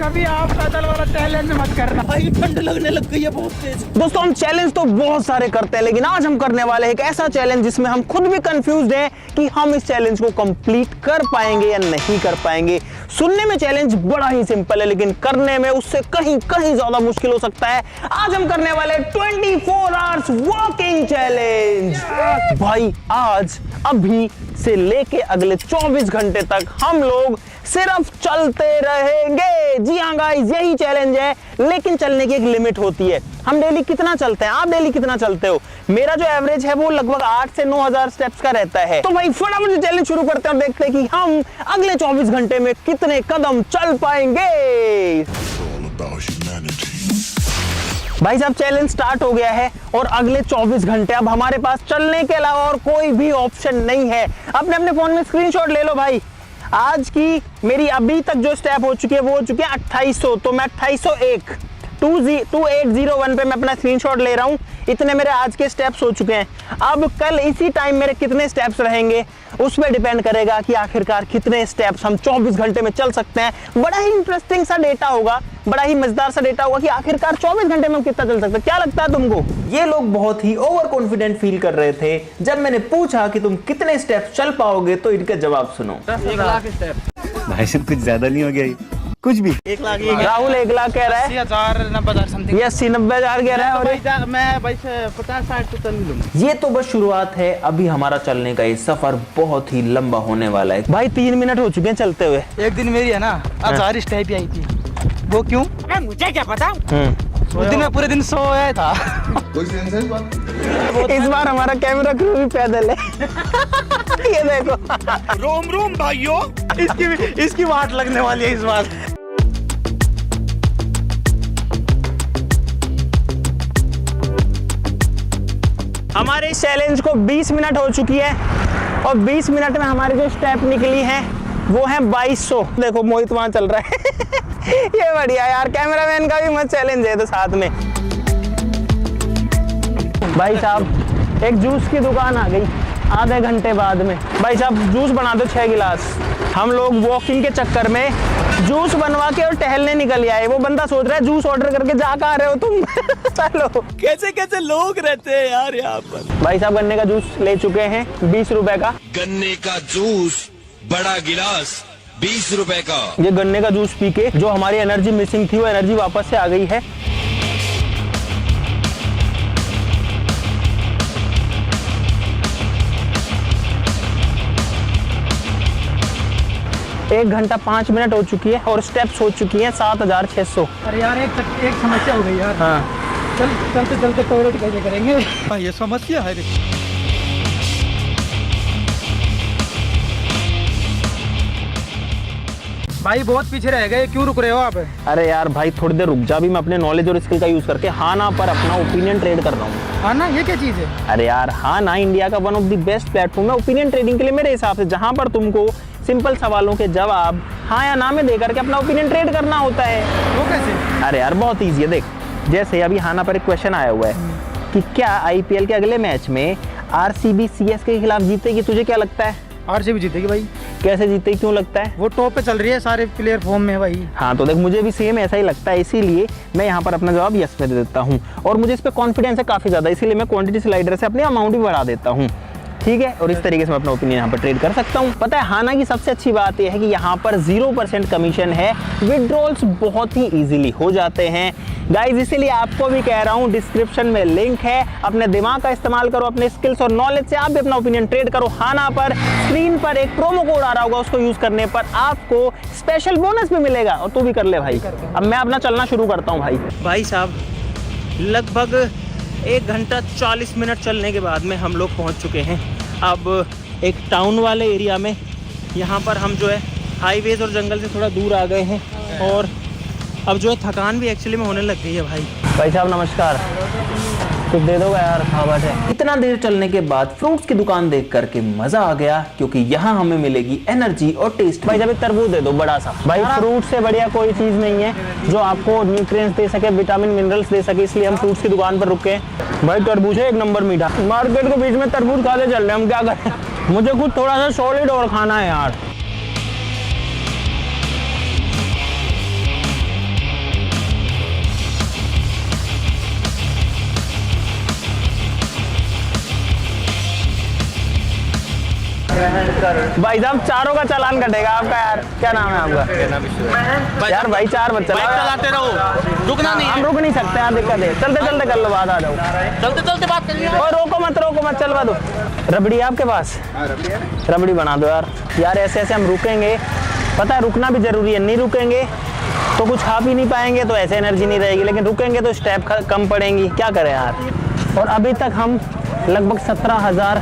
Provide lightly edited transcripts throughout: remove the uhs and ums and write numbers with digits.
कभी आप पैदल वाला चैलेंज मत करना भाई, ठंड लगने लग गई है बहुत तेज। दोस्तों हम चैलेंज तो बहुत सारे करते हैं, लेकिन आज हम करने वाले हैं एक ऐसा चैलेंज जिसमें हम खुद भी कंफ्यूज्ड हैं कि हम इस चैलेंज को कंप्लीट कर पाएंगे या नहीं कर पाएंगे। सुनने में चैलेंज बड़ा ही सिंपल है, लेकिन करने में उससे कहीं कहीं ज्यादा मुश्किल हो सकता है। आज हम करने वाले 24 आवर्स वॉकिंग चैलेंज। भाई आज अभी से लेके अगले 24 घंटे तक हम लोग सिर्फ चलते रहेंगे। जी हाँ गाइस, यही चैलेंज है, लेकिन चलने की एक लिमिट होती है। हम डेली कितना चलते हैं, आप डेली कितना चलते हो? मेरा जो एवरेज है वो लगभग 8 से 9,000 स्टेप्स का रहता है। तो भाई फटाफट चैलेंज शुरू करते हैं और देखते हैं कि हम अगले 24 घंटे में कितने कदम चल पाएंगे। भाई साहब चैलेंज स्टार्ट हो गया है और अगले 24 घंटे अब हमारे पास चलने के अलावा और कोई भी ऑप्शन नहीं है। अपने अपने फोन में स्क्रीनशॉट ले लो भाई। आज की मेरी अभी तक जो स्टेप हो चुकी है वो हो चुकी है 2800, तो मैं 2801 2801 पे मैं अपना स्क्रीनशॉट ले रहा हूं। इतने मेरे आज के स्टेप्स हो चुके हैं। अब कल इसी टाइम मेरे कितने स्टेप्स रहेंगे उस पर डिपेंड करेगा कि आखिरकार कितने स्टेप्स हम 24 घंटे में चल सकते हैं। बड़ा ही इंटरेस्टिंग सा डेटा होगा, बड़ा ही मजेदार सा डेटा होगा कि आखिरकार 24 घंटे में हम कितना चल सकते हैं। क्या लगता है तुमको? ये लोग बहुत ही ओवर कॉन्फिडेंट फील कर रहे थे जब मैंने पूछा कि तुम कितने स्टेप्स चल पाओगे, तो इनका जवाब सुनो। 1 लाख स्टेप। भाई साहब कुछ ज्यादा नहीं हो गया ये? कुछ भी 1 लाख। राहुल 1 लाख कह रहा है, 80,000 90,000 समथिंग। ये 80-90,000 कह रहा है। और मैं भाई 50-60 तो चल लूंगा। ये तो बस शुरुआत है, अभी हमारा चलने का ये सफर बहुत ही लंबा होने वाला है। भाई 3 मिनट हो चुके हैं चलते हुए। एक दिन मेरी है ना 1000 स्टेप ही आई थी। वो क्यों? मुझे क्या पता। उस दिन मैं पूरे दिन सोया था। इस बार हमारा कैमरा क्रू भी पैदल है। ये देखो। रोम रोम भाइयों, इसकी वाट लगने वाली है इस बार। हमारे इस चैलेंज को 20 मिनट हो चुकी है और 20 मिनट में हमारी जो स्टेप निकली है वो है 2200। देखो मोहित वहां चल रहा है। ये बढ़िया यार, कैमरामैन का भी मस्त चैलेंज है तो साथ में। भाई साहब एक जूस की दुकान आ गई आधे घंटे बाद में। भाई साहब जूस बना दो 6 गिलास। हम लोग वॉकिंग के चक्कर में जूस बनवा के और टहलने निकल आए। वो बंदा सोच रहा है जूस ऑर्डर करके जा कर आ रहे हो तुम। चलो कैसे कैसे लोग रहते हैं यार यहाँ पर। भाई साहब गन्ने का जूस ले चुके हैं 20 रुपए का। गन्ने का जूस बड़ा गिलास 20 रुपए का। ये गन्ने का जूस पी के जो हमारी एनर्जी मिसिंग थी वो एनर्जी वापस से आ गई है। एक घंटा 5 मिनट हो चुकी है और स्टेप्स हो चुकी हैं 7600। अरे यार एक समस्या हो गई यार। हाँ चलते चलते टॉयलेट कैसे करेंगे? ये समस्या है। भाई बहुत पीछे रह गए, क्यों रुक रहे हो आप? अरे यार भाई थोड़ी देर रुक जा, भी मैं अपने नॉलेज और स्किल का यूज करके हाँ ना पर अपना ओपिनियन ट्रेड कर रहा हूँ। हाँ ना, ये क्या चीज है? अरे यार हाँ ना इंडिया का one of the best platform है ओपिनियन ट्रेडिंग के लिए मेरे हिसाब से, जहाँ पर तुमको सिंपल सवालों के जवाब हाँ या ना में देकर के अपना ओपिनियन ट्रेड करना होता है। वो कैसे? अरे यार बहुत ईजी है। देख जैसे अभी हाँ ना पर एक क्वेश्चन आया हुआ है कि क्या IPL के अगले मैच में RCB CSK के खिलाफ जीतेगी? तुझे क्या लगता है? RCB जीतेगी भाई। कैसे जीतेगी, क्यों लगता है? वो टॉप पे चल रही है, सारे प्लेयर फॉर्म में है भाई। हाँ तो देख मुझे भी सेम ऐसा ही लगता है, इसीलिए मैं यहाँ पर अपना जवाब यस पे दे देता हूँ और मुझे इस पे कॉन्फिडेंस है काफी ज्यादा, इसीलिए मैं क्वांटिटी स्लाइडर से अपनी अमाउंट भी बढ़ा देता हूँ। ठीक है, और इस तरीके से मैं अपना ओपिनियन यहाँ पर ट्रेड कर सकता हूँ। पता है हाना की सबसे अच्छी बात यह है कि यहाँ पर 0% कमीशन है, विड्रॉल्स बहुत ही इजीली हो जाते हैं गाइज। इसीलिए आपको भी कह रहा हूँ डिस्क्रिप्शन में लिंक है, अपने दिमाग का इस्तेमाल करो, अपने स्किल्स और नॉलेज से आप भी अपना ओपिनियन ट्रेड करो। हाना पर स्क्रीन पर एक प्रोमो कोड आ रहा होगा, उसको यूज करने पर आपको स्पेशल बोनस भी मिलेगा और तू भी कर ले भाई। अब मैं अपना चलना शुरू करता हूँ भाई साहब लगभग 1 घंटा 40 मिनट चलने के बाद में हम लोग पहुंच चुके हैं अब एक टाउन वाले एरिया में। यहाँ पर हम जो है हाईवेज और जंगल से थोड़ा दूर आ गए हैं और अब जो है थकान भी एक्चुअली में होने लग गई है भाई साहब नमस्कार। कुछ दे दो यार, खावट है। इतना देर चलने के बाद फ्रूट्स की दुकान देख करके मजा आ गया, क्योंकि यहाँ हमें मिलेगी एनर्जी और टेस्ट। भाई जब एक तरबूज दे दो बड़ा सा। भाई फ्रूट से बढ़िया कोई चीज नहीं है जो आपको न्यूट्रिएंट्स दे सके, विटामिन मिनरल्स दे सके, इसलिए हम फ्रूट्स की दुकान पर रुके। भाई तरबूज है 1 नंबर मीठा। मार्केट के बीच में तरबूज खाते चल रहे हम, क्या करें? मुझे खुद थोड़ा सा सॉलिड और खाना है यार। भाई साहब चारों का चालान कटेगा आपका यार। क्या नाम है आपका? यार भाई 4 बच्चे चलाते रहो, रुकना नहीं। हम रुक नहीं सकते यार, दिक्कत है। चलते चलते कर लो, बात आ जाओ। चलते चलते बात करिए। और रोको मत चलवा दो। रबड़ी आपके पास? रबड़ी बना दो यार। यार ऐसे ऐसे हम रुकेंगे, पता है रुकना भी जरूरी है। नहीं रुकेंगे तो कुछ खा भी नहीं पाएंगे, तो ऐसे एनर्जी नहीं रहेगी। लेकिन रुकेंगे तो स्टेप कम पड़ेंगी। क्या करें यार। और अभी तक हम लगभग 17,000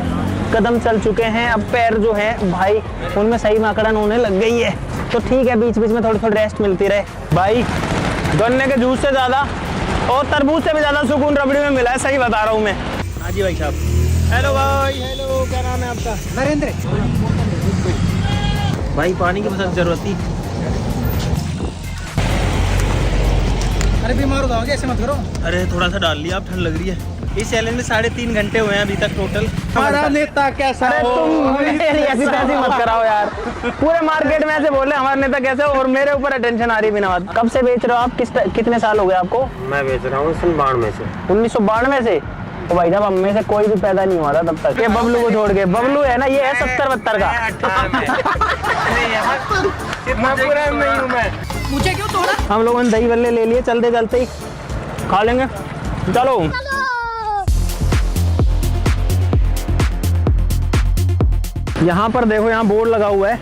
कदम चल चुके हैं। अब पैर जो है भाई उनमें सही माकड़न होने लग गई है। तो ठीक है, बीच बीच में थोड़ी थोड़ी रेस्ट मिलती रहे। भाई गन्ने के जूस से ज़्यादा और तरबूज से भी ज़्यादा सुकून रबड़ी में मिला है, सही बता रहा हूँ मैं। हाँ जी भाई साहब। हेलो भाई। हेलो, क्या नाम है आपका? नरेंद्र। भाई पानी की बहुत ज़रूरत थी। अरे बीमार हो जाओगे, ऐसे मत करो। अरे थोड़ा सा डाल लिया, अब ठंड लग रही है। इस चैलेंज में 3.5 घंटे हुए हैं अभी तक टोटल। हमारा नेता कैसा? अरे तुम ऐसी तैसी मत कराओ यार। पूरे मार्केट में ऐसे बोले हमारा नेता कैसे, और मेरे ऊपर अटेंशन आ रही है बिना बात। कब से बेच रहे हो आप? कितने साल हो गए आपको? मैं बेच रहा हूँ 1992 से। 1992 से? तो भाई साहब हम में से कोई भी पैदा नहीं हुआ था तब तक। ये बबलू को छोड़ के। बबलू है ना, ये है 70-72 का। इतना पूरा नहीं हूँ मैं। मुझे क्यों तोड़ा? हम लोगों ने दही बल्ले ले लिए, चलते चलते ही खा लेंगे। चलो यहाँ पर देखो, यहाँ बोर्ड लगा हुआ है।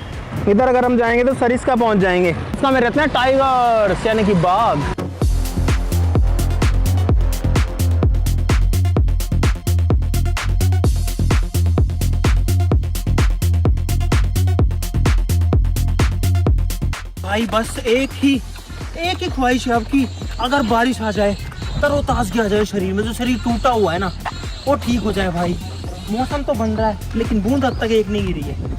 इधर अगर हम जाएंगे तो सरिस्का पहुँच जाएंगे। इसका में रहते हैं टाइगर्स, यानी कि बाघ। भाई बस एक ही ख्वाहिश है आपकी, अगर बारिश आ जाए, तरोताजगी आ जाए शरीर में, जो शरीर टूटा हुआ है ना वो ठीक हो जाए। भाई मौसम तो बन रहा है लेकिन बूंद अब तक एक नहीं गिरी है।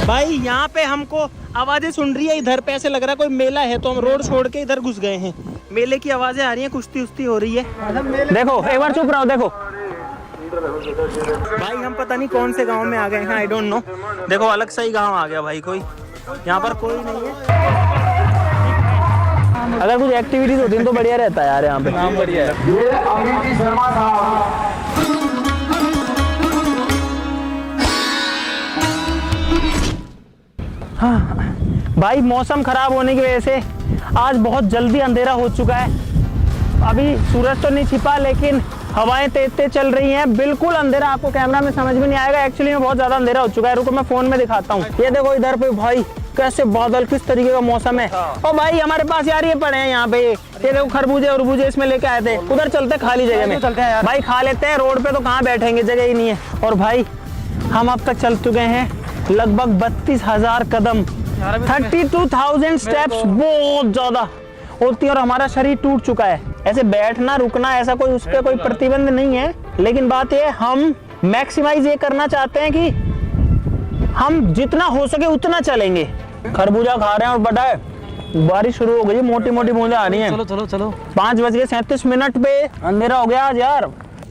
भाई यहाँ पे हमको आवाजें सुन रही है, इधर पे ऐसे लग रहा है कोई मेला है, तो हम रोड छोड़ के इधर घुस गए हैं। मेले की आवाजें आ रही हैं, कुश्ती उश्ती हो रही है। देखो एक बार चुप रहो। देखो भाई हम पता नहीं कौन से गांव में आ गए हैं, आई डोंट नो। देखो अलग सा ही गांव आ गया भाई, कोई यहाँ पर कोई नहीं है। अगर कुछ एक्टिविटीज होती है तो बढ़िया रहता है यार यहाँ पे। बढ़िया है। हाँ भाई, मौसम खराब होने की वजह से आज बहुत जल्दी अंधेरा हो चुका है। अभी सूरज तो नहीं छिपा लेकिन हवाएं तेज तेज चल रही हैं, बिल्कुल अंधेरा। आपको कैमरा में समझ में नहीं आएगा, एक्चुअली में बहुत ज्यादा अंधेरा हो चुका है। रुको मैं फोन में दिखाता हूँ। ये देखो इधर पे भाई कैसे बादल, किस तरीके का मौसम है। और भाई हमारे पास यार ये पड़े हैं यहाँ पे, ये देखो खरबूजे उरबूजे इसमें लेके आए थे। उधर चलते खाली जगह में, चलते हैं यार भाई, खा लेते हैं। रोड पे तो कहाँ बैठेंगे, जगह ही नहीं है। और भाई हम अब तक चल चुके हैं लगभग 32,000 कदम, 32,000 स्टेप्स, बहुत ज्यादा होती है। और हमारा शरीर टूट चुका है। ऐसे बैठना रुकना ऐसा कोई उस पर कोई प्रतिबंध नहीं है, लेकिन बात ये हम मैक्सिमाइज ये करना चाहते हैं कि हम जितना हो सके उतना चलेंगे। खरबूजा खा रहे हैं और बड़ा है। बारिश शुरू हो गई, मोटी मोटी बूंदें आ रही हैं। चलो चलो चलो। 5:37 पे अंधेरा हो गया आज यार।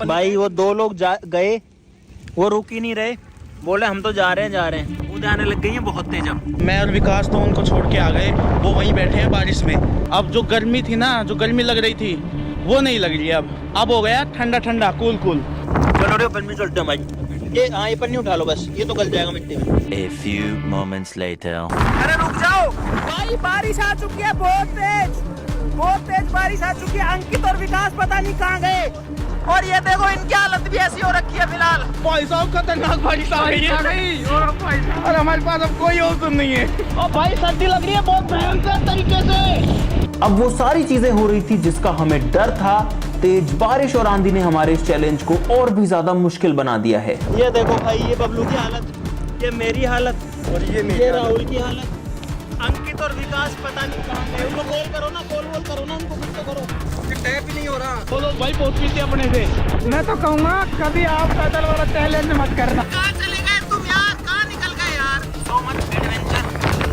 भाई वो 2 लोग गए, वो रुक ही नहीं रहे, बोले हम तो जा रहे हैं। बूंदें आने लग गई हैं बहुत तेज। अब मैं और विकास तो उनको छोड़ के आ गए, वो वहीं बैठे हैं बारिश में। अब जो गर्मी थी ना, जो गर्मी लग रही थी वो नहीं लग रही है। अब हो गया ठंडा ठंडा, कूल कूल। चलो रे पन्नी चलते हैं भाई। ये पन्नी उठा लो बस, ये तो गल जाएगा मिट्टी में। A few moments later. अरे रुक जाओ भाई, बारिश आ चुकी है बहुत तेज बारिश आ चुकी है। अंकित और विकास पता नहीं कहाँ गए, और ये देखो इनकी हालत भी ऐसी हो रखी है फिलहाल। भाई साहब खतरनाक बारिश आ गई है और हमारे पास अब कोई औसत नहीं है। और भाई सर्दी लग रही है बहुत भयंकर तरीके से। अब वो सारी चीजें हो रही थी जिसका हमें डर था। तेज बारिश और आंधी ने हमारे इस चैलेंज को और भी ज्यादा मुश्किल बना दिया है। ये देखो भाई, ये बबलू की हालत, ये मेरी हालत, और ये राहुल की हालत। अंकित और विकास पता नहीं कहाँ गए। उनको कॉल करो ना, कॉल करो ना उनको, कुछ तो करो। टैप ही नहीं हो रहा। वो लोग भाई बहुत पीते अपने से। मैं तो कहूँगा कभी आप पैदल वाला चैलेंज मत करना। कहाँ चले गए तुम यार, कहाँ निकल गए यार? So much adventure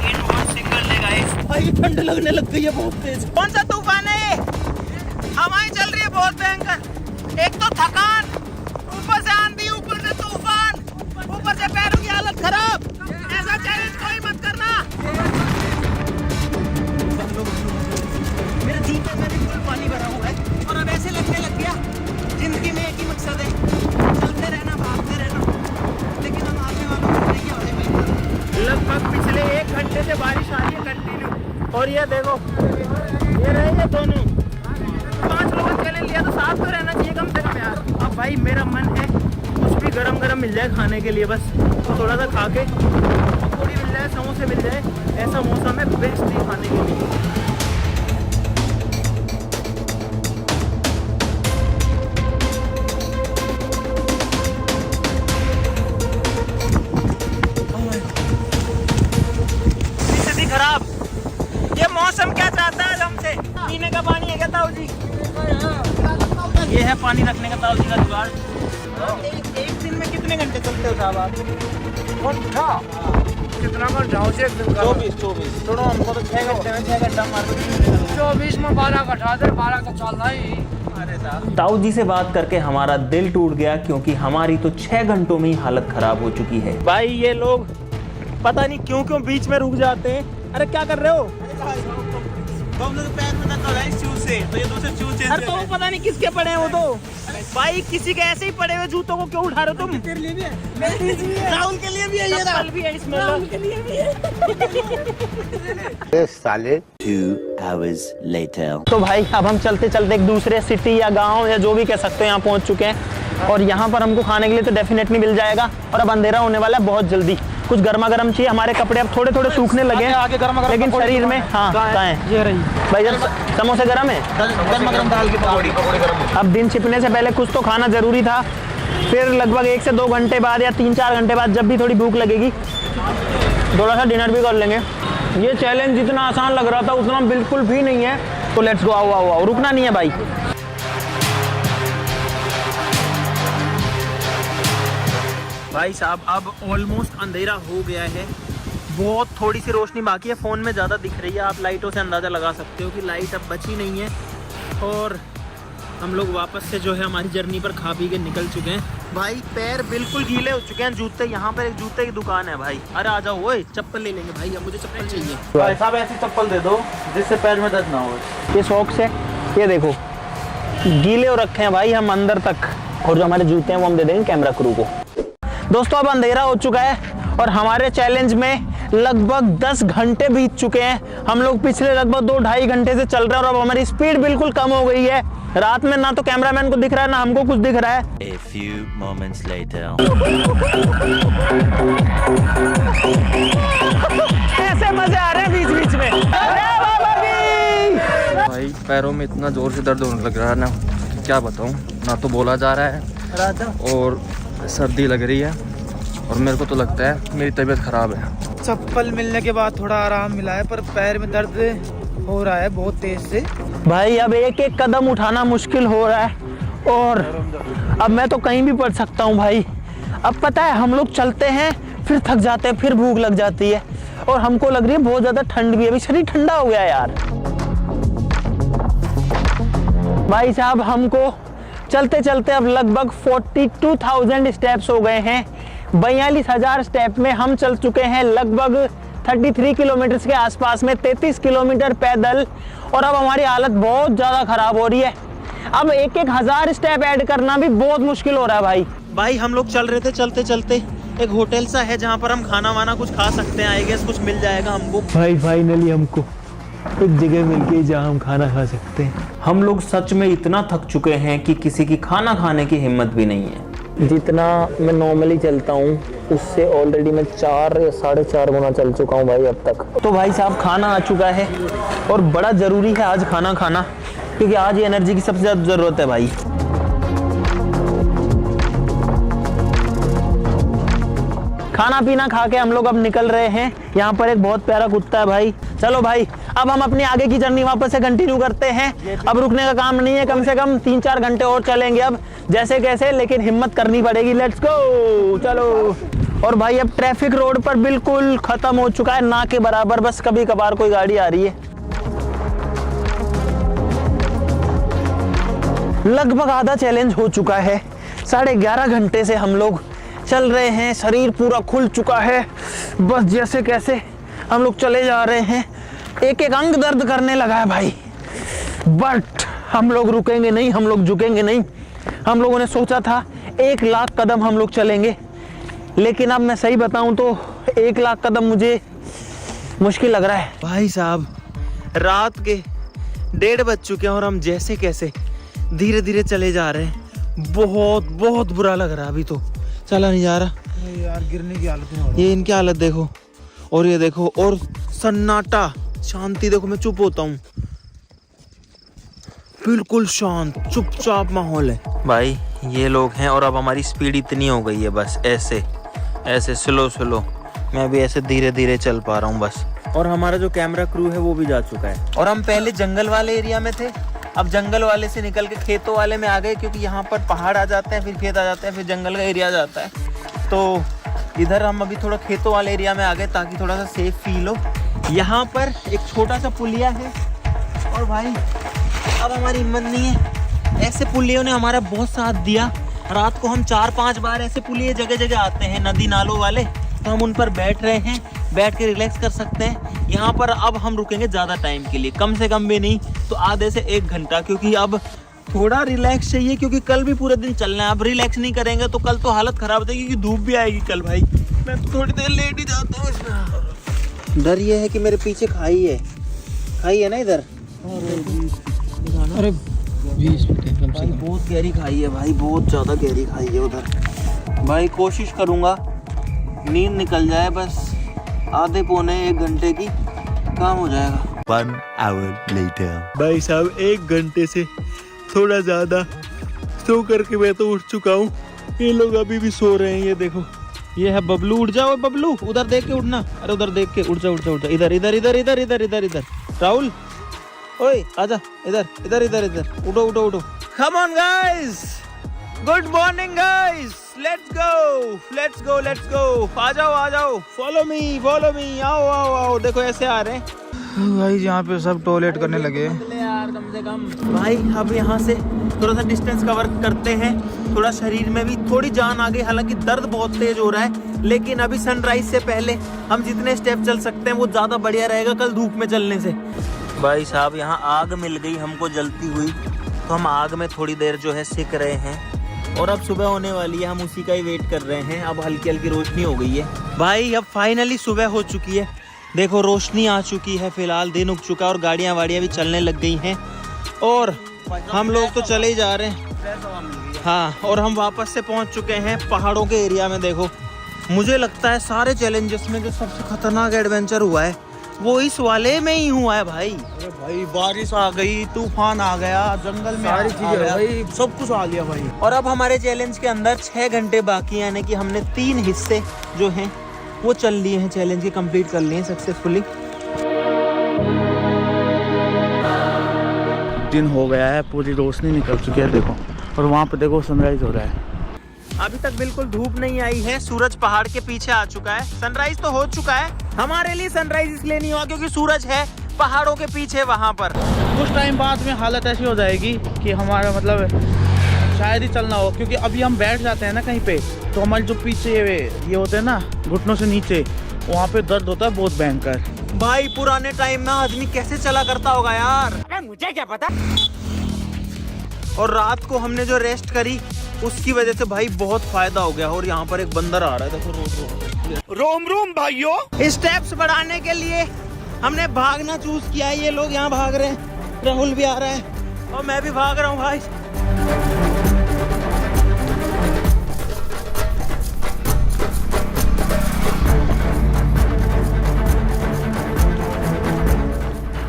in one single day guys। भाई ठंड लगने लग गई है बहुत तेज। कौन सा तूफान है ये? हवाएं चल रही है बहुत भयंकर। एक तो थकान, ऊपर से आंधी, ऊपर से तूफान, ऊपर से पैरों की हालत खराब। ऐसा चैलेंज कोई मत करना। मेरे जूतों में भी फुल पानी भरा हुआ है और अब ऐसे लगने लग गया जिंदगी में एक ही मकसद है, चलते रहना, भागते रहना। लेकिन हम आगे वालों को नहीं आने देंगे। लगभग पिछले 1 घंटे से बारिश आ रही है कंटिन्यू, और ये देखो ये रहे ये दोनों 5 लोगों ने चैलेंज लिया तो साथ तो रहना चाहिए कम से कम यार। अब भाई मेरा मन है कुछ भी गरम गरम मिल जाए खाने के लिए, बस तो थोड़ा सा खा के, पकौड़ी मिल जाए, समोसे मिल जाए, ऐसा मौसम है बेस्ट ही खाने के लिए। स्थिति खराब। ये मौसम क्या चाहता है हमसे? पीने का पानी है क्या ताऊ जी? ये है पानी रखने का ताऊ जी का जुगाड़। एक दिन में कितने घंटे चलते हो साहब आप? कितना घंटा हो? 24। छोड़ो हमको तो 6 घंटे में 6 घंटा मार दो। 24 में 12 घटा दे, 12 तो चल रहा ही। अरे साहब ताऊ जी से बात करके हमारा दिल टूट गया, क्योंकि हमारी तो 6 घंटों में ही हालत खराब हो चुकी है। भाई ये लोग पता नहीं क्यों बीच में रुक जाते हैं। अरे क्या कर रहे हो? पैर में दर्द हो रहा है इस शूज से, तो ये दूसरे शूज चेंज। अरे तो वो पता नहीं किसके पड़े हैं वो तो। भाई किसी के ऐसे ही पड़े हुए जूतों को क्यों उठा रहे हो तुम? तेरे लिए भी है, राहुल के लिए भी है, ये राहुल भी है इसमें, राहुल के लिए भी है। साले 2 hours later. तो भाई अब हम चलते चलते एक दूसरे सिटी या गांव या जो भी कह सकते हो यहाँ पहुँच चुके हैं, और यहाँ पर हमको खाने के लिए तो डेफिनेटली मिल जाएगा। और अब अंधेरा होने वाला है बहुत जल्दी, कुछ गर्मा गर्म चाहिए। हमारे कपड़े अब थोड़े थोड़े सूखने लगे हैं, लेकिन शरीर में हाँ कहाँ है ये रही भाई? जब समोसे गर्म है, गर्मा गर्म दाल की पकौड़ी गर्म। अब दिन छिपने से पहले कुछ तो खाना जरूरी था। फिर लगभग 1 से 2 घंटे बाद या 3-4 घंटे बाद जब भी थोड़ी भूख लगेगी, थोड़ा सा डिनर भी कर लेंगे। ये चैलेंज जितना आसान लग रहा था उतना बिल्कुल भी नहीं है। तो लेट्स गो, आओ आओ आओ, रुकना नहीं है भाई। भाई साहब अब ऑलमोस्ट अंधेरा हो गया है, बहुत थोड़ी सी रोशनी बाकी है। फ़ोन में ज़्यादा दिख रही है, आप लाइटों से अंदाज़ा लगा सकते हो कि लाइट अब बची नहीं है। और हम लोग वापस से जो है हमारी जर्नी पर खा पी के निकल चुके हैं। भाई पैर बिल्कुल गीले हो चुके हैं। जूते, यहाँ पर एक जूते की दुकान है भाई। अरे आ जाओ, ओए चप्पल ले लेंगे भाई, अब मुझे चप्पल चाहिए। भाई साहब ऐसी चप्पल दे दो जिससे पैर में दर्द ना हो। ये शौक से, ये देखो गीले हो रखे हैं भाई हम अंदर तक, और जो हमारे जूते हैं वो हम दे देंगे कैमरा क्रू को। दोस्तों अब अंधेरा हो चुका है और हमारे चैलेंज में लगभग 10 घंटे बीत चुके हैं। हम लोग पिछले लगभग 2-2.5 घंटे से चल रहे हैं और अब हमारी स्पीड बिल्कुल कम हो गई है। रात में ना तो कैमरामैन को दिख रहा है ना हमको कुछ दिख रहा है। A few moments later. ऐसे मजे आ रहे हैं बीच बीच में। भाई पैरों में इतना जोर से दर्द होने लग रहा है ना, क्या बताऊं। ना तो बोला जा रहा है और सर्दी लग रही है, और मेरे को तो लगता है मेरी तबीयत खराब है। चप्पल मिलने के बाद थोड़ा आराम मिला है, पर पैर में दर्द हो रहा है बहुत तेज से। भाई अब एक एक कदम उठाना मुश्किल हो रहा है, और अब मैं तो कहीं भी पड़ सकता हूँ भाई। अब पता है हम लोग चलते हैं, फिर थक जाते हैं, फिर भूख लग जाती है, और हमको लग रही है बहुत ज़्यादा ठंड भी है। अभी शरीर ठंडा हो गया यार। भाई साहब हमको चलते चलते अब लगभग 42,000 स्टेप्स हो गए हैं। 42,000 स्टेप में हम चल चुके हैं लगभग 33 किलोमीटर के आसपास में, 33 किलोमीटर पैदल, और अब हमारी हालत बहुत ज़्यादा ख़राब हो रही है। अब 1,000 स्टेप ऐड करना भी बहुत मुश्किल हो रहा है भाई हम लोग चल रहे थे, चलते चलते एक होटल सा है जहाँ पर हम खाना वाना कुछ खा सकते हैं। आई गेस कुछ मिल जाएगा हमको। भाई फाइनली हमको एक जगह मिल गई जहाँ हम खाना खा सकते हैं। हम लोग सच में इतना थक चुके हैं कि किसी की खाना खाने की हिम्मत भी नहीं है। जितना मैं नॉर्मली चलता हूँ उससे ऑलरेडी मैं 4 या 4.5 गुना चल चुका हूँ भाई अब तक। तो भाई साहब खाना आ चुका है, और बड़ा ज़रूरी है आज खाना खाना, क्योंकि आज एनर्जी की सबसे ज़्यादा ज़रूरत है भाई। खाना पीना खा के हम लोग अब निकल रहे हैं। यहाँ पर एक बहुत प्यारा कुत्ता है भाई। चलो भाई अब हम अपनी आगे की जर्नी वापस से कंटिन्यू करते हैं। अब रुकने का काम नहीं है, कम से कम 3-4 घंटे और चलेंगे अब जैसे कैसे, लेकिन हिम्मत करनी पड़ेगी। लेट्स गो, चलो। और भाई अब ट्रैफिक रोड पर बिल्कुल खत्म हो चुका है, ना के बराबर, बस कभी कभार कोई गाड़ी आ रही है। लगभग आधा चैलेंज हो चुका है। 11.5 घंटे से हम लोग चल रहे हैं, शरीर पूरा खुल चुका है, बस जैसे कैसे हम लोग चले जा रहे हैं। एक एक अंग दर्द करने लगा है भाई, बट हम लोग रुकेंगे नहीं, हम लोग झुकेंगे नहीं। हम लोगों ने सोचा था 1 लाख कदम हम लोग चलेंगे, लेकिन अब मैं सही बताऊं तो 1 लाख कदम मुझे मुश्किल लग रहा है। भाई साहब रात के 1:30 बज चुके हैं और हम जैसे कैसे धीरे धीरे चले जा रहे हैं। बहुत बुरा लग रहा है, अभी तो चला नहीं जा रहा यार, गिरने की हालत में। ये इनकी हालत देखो, और ये देखो, और सन्नाटा, शांति देखो। मैं चुप होता हूँ, बिल्कुल शांत चुपचाप माहौल है भाई। ये लोग हैं और अब हमारी स्पीड इतनी हो गई है, बस ऐसे ऐसे स्लो। मैं भी ऐसे धीरे धीरे चल पा रहा हूँ बस। और हमारा जो कैमरा क्रू है वो भी जा चुका है। और हम पहले जंगल वाले एरिया में थे, अब जंगल वाले से निकल के खेतों वाले में आ गए, क्योंकि यहाँ पर पहाड़ आ जाते हैं, फिर खेत आ जाते हैं, फिर जंगल का एरिया आ जाता है। तो इधर हम अभी थोड़ा खेतों वाले एरिया में आ गए ताकि थोड़ा सा सेफ फील हो। यहाँ पर एक छोटा सा पुलिया है, और भाई अब हमारी हिम्मत नहीं है। ऐसे पुलियों ने हमारा बहुत साथ दिया। रात को हम 4-5 बार ऐसे पुलिये जगह जगह आते हैं, नदी नालों वाले, तो हम उन पर बैठ रहे हैं, बैठ के रिलैक्स कर सकते हैं। यहाँ पर अब हम रुकेंगे ज़्यादा टाइम के लिए, कम से कम भी नहीं तो आधे से 1 घंटा, क्योंकि अब थोड़ा रिलैक्स चाहिए, क्योंकि कल भी पूरे दिन चलना है। अब रिलैक्स नहीं करेंगे तो कल तो हालत ख़राब हो जाएगी, क्योंकि धूप भी आएगी कल भाई। मैं तो थोड़ी देर लेट ही जाता हूँ इसमें। डर ये है कि मेरे पीछे खाई है ना इधर। अरे 20 मिनट भाई, बहुत गहरी खाई है भाई, बहुत ज़्यादा गहरी खाई है उधर। भाई कोशिश करूँगा नींद निकल जाए, बस आधे पौने 1 घंटे की काम हो जाएगा। 1 hour later. भाई साहब 1 घंटे से थोड़ा ज्यादा सो करके मैं तो उठ चुका हूँ। ये लोग अभी भी सो रहे हैं। ये देखो, ये है बबलू। उठ जाओ बबलू, उधर देख के उठना। अरे उधर देख के उठ जा। इधर राहुल, ओए आजा, इधर उठो। Come on guys, good morning guys, let's go. आ जाओ, फॉलो मी, आओ। देखो ऐसे आ रहे हैं भाई, यहाँ पे सब टॉयलेट करने लगे यार, कम से कम। भाई अब यहाँ से थोड़ा सा डिस्टेंस कवर करते हैं, थोड़ा शरीर में भी थोड़ी जान आ गई। हालांकि दर्द बहुत तेज हो रहा है, लेकिन अभी सनराइज से पहले हम जितने स्टेप चल सकते हैं वो ज़्यादा बढ़िया रहेगा कल धूप में चलने से। भाई साहब यहाँ आग मिल गई हमको जलती हुई, तो हम आग में थोड़ी देर जो है सिक रहे हैं। और अब सुबह होने वाली है, हम उसी का ही वेट कर रहे हैं। अब हल्की हल्की रोशनी हो गई है भाई, अब फाइनली सुबह हो चुकी है। देखो रोशनी आ चुकी है, फिलहाल दिन उग चुका है और गाड़ियाँ वाड़ियाँ भी चलने लग गई हैं। और हम लोग तो चले ही जा रहे हैं। हाँ, और हम वापस से पहुँच चुके हैं पहाड़ों के एरिया में। देखो मुझे लगता है सारे चैलेंजेस में जो सबसे खतरनाक एडवेंचर हुआ है वो इस वाले में ही हुआ है भाई। अरे भाई, बारिश आ गई, तूफान आ गया, जंगल में सारी चीजें भाई, सब कुछ आ गया भाई। और अब हमारे चैलेंज के अंदर 6 घंटे बाकी हैं, यानी कि हमने 3 हिस्से जो हैं वो चल लिए हैं, चैलेंज के कंप्लीट कर लिए हैं सक्सेसफुली। दिन हो गया है, पूरी रोशनी निकल चुकी है देखो, और वहाँ पे देखो सनराइज हो रहा है। अभी तक बिल्कुल धूप नहीं आई है, सूरज पहाड़ के पीछे आ चुका है। सनराइज तो हो चुका है, हमारे लिए सनराइज इसलिए नहीं हुआ क्योंकि सूरज है पहाड़ों के पीछे वहाँ पर। कुछ टाइम बाद में हालत ऐसी हो जाएगी कि हमारा मतलब शायद ही चलना हो, क्योंकि अभी हम बैठ जाते हैं ना कहीं पे, तो हमारे जो पीछे ये होते हैं ना घुटनों से नीचे, वहाँ पे दर्द होता है बहुत भयंकर। भाई पुराने टाइम में आदमी कैसे चला करता होगा यार, मुझे क्या पता। और रात को हमने जो रेस्ट करी उसकी वजह से भाई बहुत फायदा हो गया। और यहाँ पर एक बंदर आ रहा है, देखो रोम भाइयों। स्टेप्स बढ़ाने के लिए हमने भागना चूज किया है। ये लोग यहाँ भाग रहे हैं, राहुल भी आ रहा है और मैं भी भाग रहा हूँ भाई।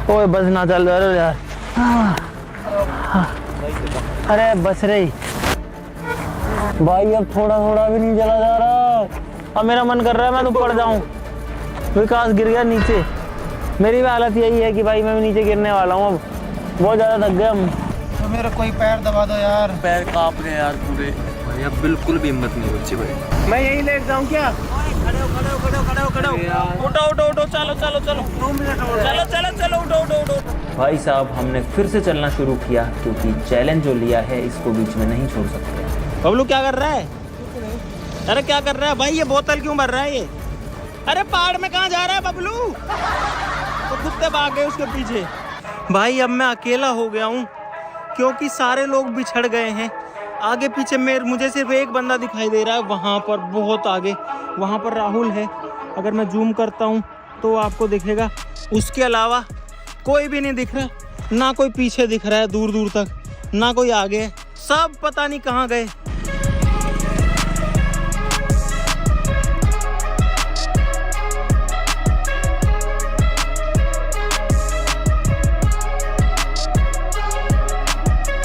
ओए बस ना चल रहा यार। अरे बस रही भाई, अब थोड़ा थोड़ा भी नहीं चला जा रहा। अब मेरा मन कर रहा है मैं तो पड़ जाऊं। विकास गिर गया नीचे। मेरी भी हालत यही है कि भाई मैं भी नीचे गिरने वाला हूँ अब, बहुत ज़्यादा थक गए हम। तो मेरा कोई पैर दबा दो यार। पैर कांप रहे हैं यार पूरे भाई, अब बिल्कुल भी हिम्मत नहीं बची भाई। मैं यहीं लेट जाऊँ क्या? उठो चलो चलो चलो 2 मिनट और चलो उठो। भाई साहब हमने फिर से चलना शुरू किया क्योंकि चैलेंज जो लिया है इसको बीच में नहीं छोड़ सकते। बबलू क्या कर रहा है? अरे क्या कर रहा है भाई? ये बोतल क्यों भर रहा है ये? अरे पहाड़ में कहाँ जा रहा है बबलू? तो कुत्ते भाग गए उसके पीछे। भाई अब मैं अकेला हो गया हूँ क्योंकि सारे लोग बिछड़ गए हैं। आगे पीछे मुझे सिर्फ एक बंदा दिखाई दे रहा है, वहाँ पर बहुत आगे, वहाँ पर राहुल है। अगर मैं जूम करता हूँ तो आपको दिखेगा। उसके अलावा कोई भी नहीं दिख रहा, ना कोई पीछे दिख रहा है दूर दूर तक, ना कोई आगे है, सब पता नहीं कहाँ गए।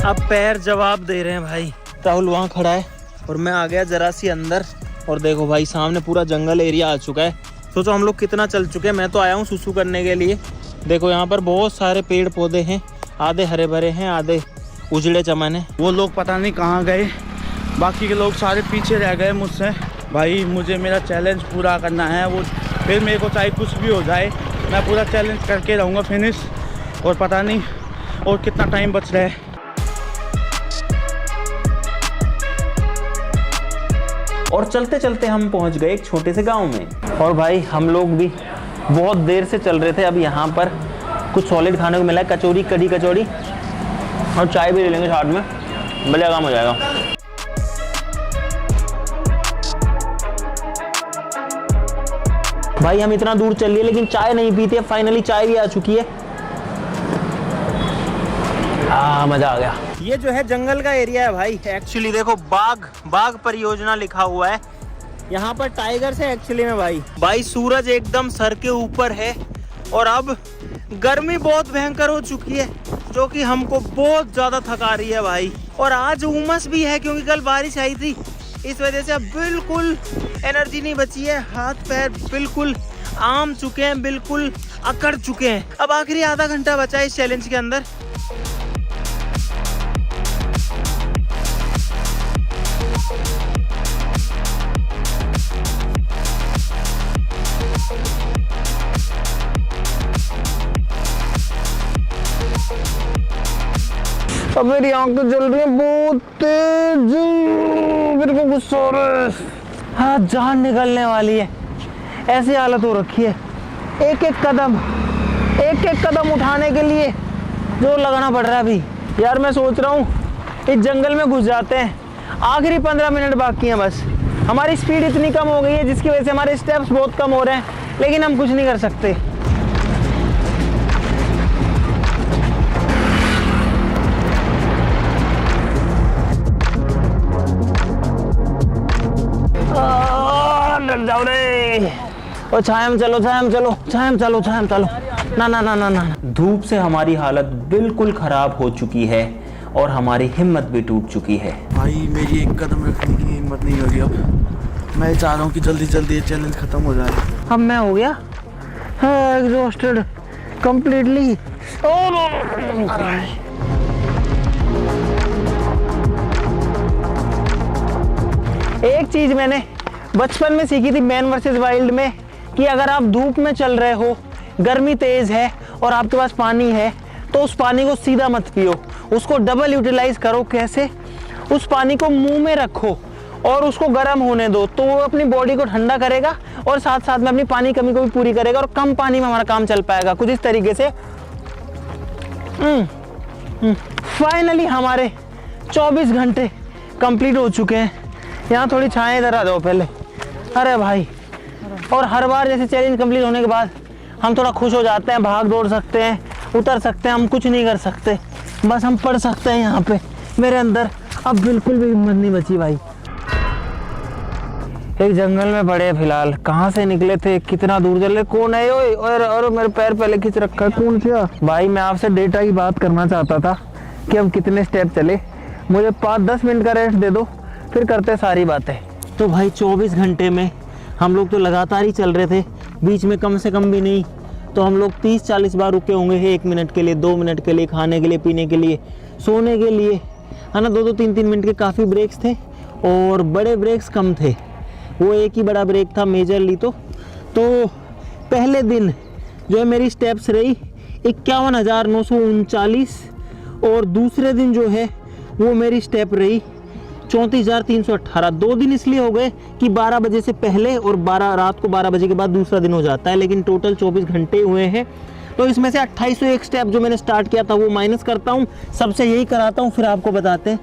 अब पैर जवाब दे रहे हैं भाई। राहुल वहाँ खड़ा है और मैं आ गया जरा सी अंदर, और देखो भाई सामने पूरा जंगल एरिया आ चुका है। सोचो हम लोग कितना चल चुके हैं। मैं तो आया हूँ सुसु करने के लिए। देखो यहाँ पर बहुत सारे पेड़ पौधे हैं, आधे हरे भरे हैं, आधे उजड़े चमन है। वो लोग पता नहीं कहाँ गए, बाकी के लोग सारे पीछे रह गए मुझसे। भाई मुझे मेरा चैलेंज पूरा करना है, वो फिर मेरे को चाहे कुछ भी हो जाए मैं पूरा चैलेंज करके रहूँगा फिनिश। और पता नहीं और कितना टाइम बच रहा है। और चलते चलते हम पहुंच गए एक छोटे से गांव में। और भाई हम लोग भी बहुत देर से चल रहे थे। अब यहाँ पर कुछ सॉलिड खाने को मिला है, कचौड़ी, कड़ी कचौड़ी, और चाय भी ले लेंगे साथ में, बढ़िया काम हो जाएगा। भाई हम इतना दूर चल लिए लेकिन चाय नहीं पीते। फाइनली चाय भी आ चुकी है। मजा आ गया। ये जो है जंगल का एरिया है भाई। एक्चुअली देखो बाघ परियोजना लिखा हुआ है यहाँ पर। टाइगर से एक्चुअली में भाई सूरज एकदम सर के ऊपर है और अब गर्मी बहुत भयंकर हो चुकी है जो कि हमको बहुत ज्यादा थका रही है भाई। और आज उमस भी है क्योंकि कल बारिश आई थी, इस वजह से अब बिल्कुल एनर्जी नहीं बची है। हाथ पैर बिल्कुल आम चुके हैं, बिल्कुल अकड़ चुके हैं। अब आखिरी आधा घंटा बचा है इस चैलेंज के अंदर। अब मेरी आंखें जल रही है बहुत तेज, मेरे को गुस्सा हो रहा है। हाँ, जान निकलने वाली है, ऐसी हालत हो रखी है। एक एक कदम उठाने के लिए जो लगाना पड़ रहा है अभी। यार मैं सोच रहा हूँ इस जंगल में घुस जाते हैं। आखिरी 15 मिनट बाकी हैं बस। हमारी स्पीड इतनी कम हो गई है जिसकी वजह से हमारे स्टेप्स बहुत कम हो रहे हैं, लेकिन हम कुछ नहीं कर सकते। जाओ रे, और छाया में चलो। ना। धूप से हमारी हालत बिल्कुल खराब हो चुकी है और हमारी हिम्मत भी टूट चुकी है। भाई मेरी एक कदम रखने की हिम्मत नहीं हो रही। अब मैं चाह रहा हूँ कि जल्दी जल्दी ये चैलेंज खत्म हो जाए। अब मैं हो गया एग्जॉस्टेड कंप्लीटली। एक चीज मैंने बचपन में सीखी थी मैन वर्सेस वाइल्ड में कि अगर आप धूप में चल रहे हो, गर्मी तेज है और आपके पास पानी है, तो उस पानी को सीधा मत पियो, उसको डबल यूटिलाइज करो। कैसे? उस पानी को मुंह में रखो और उसको गर्म होने दो, तो वो अपनी बॉडी को ठंडा करेगा और साथ साथ में अपनी पानी कमी को भी पूरी करेगा और कम पानी में हमारा काम चल पाएगा। कुछ इस तरीके से। फाइनली हमारे 24 घंटे कंप्लीट हो चुके हैं। यहाँ थोड़ी छाया इधर आ जाओ पहले। अरे भाई, और हर बार जैसे चैलेंज कंप्लीट होने के बाद हम थोड़ा खुश हो जाते हैं, भाग दौड़ सकते हैं, उतर सकते हैं। हम कुछ नहीं कर सकते, बस हम पढ़ सकते हैं। यहाँ पे मेरे अंदर अब बिल्कुल भी हिम्मत नहीं बची भाई। एक जंगल में पड़े फिलहाल। कहाँ से निकले थे, कितना दूर चले, कौन है? ओए और मेरे पैर पहले खींच रखा है, कौन था भाई? मैं आपसे डेटा की बात करना चाहता था कि हम कितने स्टेप चले। मुझे 5-10 मिनट का रेस्ट दे दो, फिर करते सारी बातें। तो भाई 24 घंटे में हम लोग तो लगातार ही चल रहे थे, बीच में कम से कम भी नहीं तो हम लोग 30-40 बार रुके होंगे 1 मिनट के लिए, 2 मिनट के लिए, खाने के लिए, पीने के लिए, सोने के लिए, है ना। 2-2, 3-3 मिनट के काफ़ी ब्रेक्स थे और बड़े ब्रेक्स कम थे। वो एक ही बड़ा ब्रेक था मेजरली। तो पहले दिन जो है मेरी स्टेप्स रही 51,939 और दूसरे दिन जो है वो मेरी स्टेप रही 34,318। 2 दिन इसलिए हो गए कि 12 बजे से पहले और रात को 12 बजे के बाद दूसरा दिन हो जाता है, लेकिन टोटल 24 घंटे हुए हैं। तो इसमें से 2801 स्टेप जो मैंने स्टार्ट किया था वो माइनस करता हूँ, सबसे यही कराता हूँ, फिर आपको बताते हैं।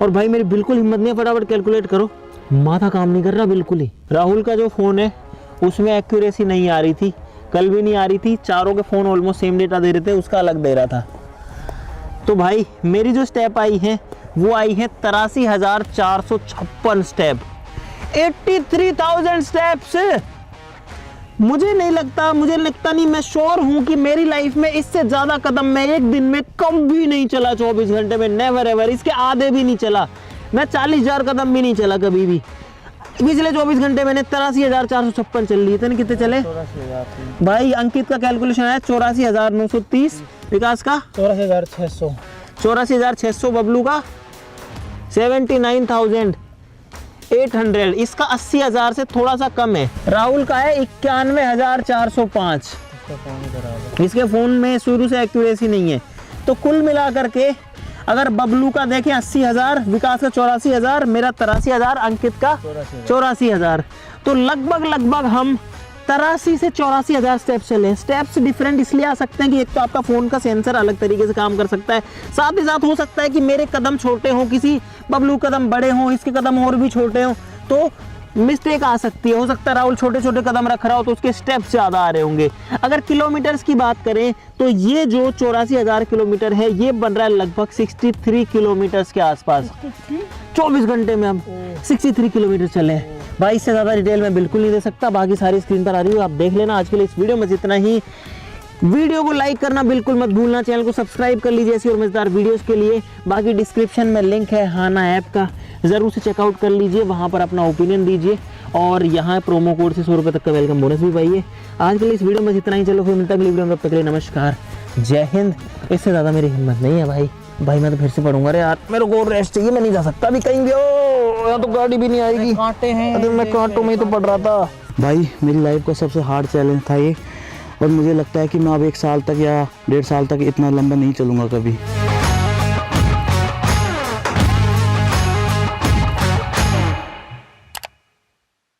और भाई मेरी बिल्कुल हिम्मत नहीं है, फटाफट कैलकुलेट करो, माथा काम नहीं कर रहा बिल्कुल ही। राहुल का जो फ़ोन है उसमें एक्यूरेसी नहीं आ रही थी, कल भी नहीं आ रही थी। चारों के फ़ोन ऑलमोस्ट सेम डेटा दे रहे थे, उसका अलग दे रहा था। तो भाई मेरी जो स्टेप आई है वो आई है 83,456 स्टेप, 83,000 स्टेप्स। मुझे लगता नहीं, मैं श्योर हूं कि मेरी लाइफ में इससे ज्यादा कदम मैं एक दिन में कभी नहीं चला 24 घंटे में, नेवर एवर। इसके आधे भी नहीं चला, मैं 40,000 कदम भी नहीं चला कभी भी। पिछले 24 घंटे मैंने 83,456 चल लिए थे। कितने चले भाई? अंकित का कैलकुलेशन है 84,930, विकास का 84,600, 84,600, बबलू का 79,800, इसका 80,000 से थोड़ा सा कम है। राहुल का है 91,405, इसके फ़ोन में शुरू से एक्यूरेसी नहीं है। तो कुल मिला करके अगर बबलू का देखें 80,000, विकास का 84,000, मेरा 83,000, अंकित का 84,000, तो लगभग हम 83 से 84,000 स्टेप्स चले। स्टेप्स डिफरेंट इसलिए आ सकते हैं कि एक तो आपका फ़ोन का सेंसर अलग तरीके से काम कर सकता है, साथ ही साथ हो सकता है कि मेरे कदम छोटे हों, किसी बबलू कदम बड़े हों, इसके कदम और भी छोटे हों, तो मिस्टेक आ सकती है। हो सकता है राहुल छोटे छोटे कदम रख रहा हो तो उसके स्टेप्स ज़्यादा आ रहे होंगे। अगर किलोमीटर्स की बात करें तो ये जो 84,000 किलोमीटर है ये बन रहा है लगभग 63 किलोमीटर्स के आसपास। 24 घंटे में हम 63 किलोमीटर चले हैं भाई। इससे ज़्यादा डिटेल मैं बिल्कुल नहीं दे सकता, बाकी सारी स्क्रीन पर आ रही हो, आप देख लेना। आज के लिए इस वीडियो में इतना ही। वीडियो को लाइक करना बिल्कुल मत भूलना, चैनल को सब्सक्राइब कर लीजिए ऐसी और मज़ेदार वीडियोस के लिए। बाकी डिस्क्रिप्शन में लिंक है हाना ऐप का, ज़रूर से चेकआउट कर लीजिए, वहाँ पर अपना ओपिनियन दीजिए और यहाँ प्रोमो कोड से 100 रुपये तक का वेलकम बोनस भी पाइए। आज के लिए इस वीडियो में इतना ही। चलो फिर मिलता है अगली वीडियो में, तब तक के लिए नमस्कार, जय हिंद। इससे ज़्यादा मेरी हिम्मत नहीं है भाई मैं तो फिर से पढ़ूंगा। अरे यार मेरे को रेस्ट चाहिए, मैं नहीं जा सकता अभी कहीं भी। ओ यहाँ तो गाड़ी भी नहीं आएगी, कांटे हैं। अरे मैं कांटों में ही तो पढ़ रहा था भाई। मेरी लाइफ का सबसे हार्ड चैलेंज था ये, और मुझे लगता है कि मैं अब 1 साल तक या 1.5 साल तक इतना लंबा नहीं चलूँगा कभी।